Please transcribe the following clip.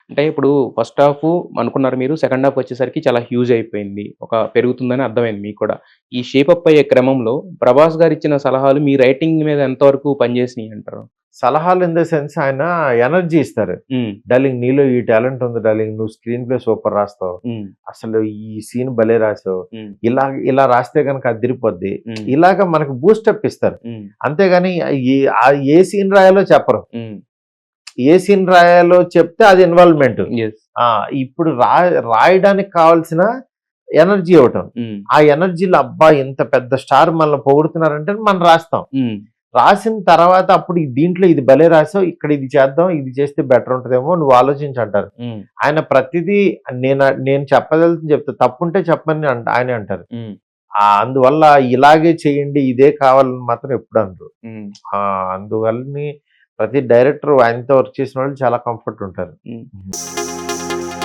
అంటే ఇప్పుడు first half అనుకున్నారు మీరు. సెకండ్ హాఫ్ వచ్చేసరికి చాలా హ్యూజ్ అయిపోయింది. పెరుగుతుందని అర్థమైంది మీకు కూడా. ఈ షేప్ అప్ అయ్యే క్రమంలో 'ప్రభాస్' గారిచ్చిన సలహాలు మీ రైటింగ్ మీద ఎంతవరకు పనిచేసినియంటారు? సలహాలు ఇన్ ద సెన్స్ ఆయన ఎనర్జీ ఇస్తారు. హ్మ్. డార్లింగ్ నీలో ఈ టాలెంట్ ఉంది డార్లింగ్. నువ్వు స్క్రీన్ ప్లే సూపర్ రాస్తావు. హ్మ్. అసలు ఈ సీన్ భలే రాసావు. హ్మ్. ఇలా ఇలా రాస్తే గనక అదిరిపోద్ది. హ్మ్. ఇలాగ మనకు బూస్టప్ ఇస్తారు. హ్మ్. అంతేగాని ఏ సీన్ రాయాలో చెప్పరు. హ్మ్. ఏ సీన్ రాయాలో చెప్తే అది ఇన్వాల్వ్‌మెంట్. యెస్. ఆ! ఇప్పుడు రాయడానికి కావాల్సిన ఎనర్జీ ఇవ్వటం. హ్మ్. ఆ ఎనర్జీలో అబ్బా! ఇంత పెద్ద స్టార్ మనల్ని పొగుడుతున్నారంటే మనం రాస్తాం. హ్మ్. రాసిన తర్వాత అప్పుడు దీంట్లో ఇది భలే రాసావు. ఇక్కడ ఇది చేద్దాం. ఇది చేస్తే బెటర్ ఉంటదేమో నువ్వు ఆలోచించు అంటారు. హ్మ్. ఆయన ప్రతిదీ నేను చెప్పదలుచుకుంది చెప్తా. తప్పుంటే చెప్పమని ఆయనే అంటారు. హ్మ్. అందువల్ల ఇలాగే చేయండి. ఇదే కావాలని మాత్రం ఎప్పుడు అనరు. హ్మ్. అందువల్లని ప్రతి డైరెక్టర్ ఆయనతో వర్క్ చేసిన వాళ్ళు చాలా కంఫర్ట్ ఉంటారు. హ్మ్. హ్మ్.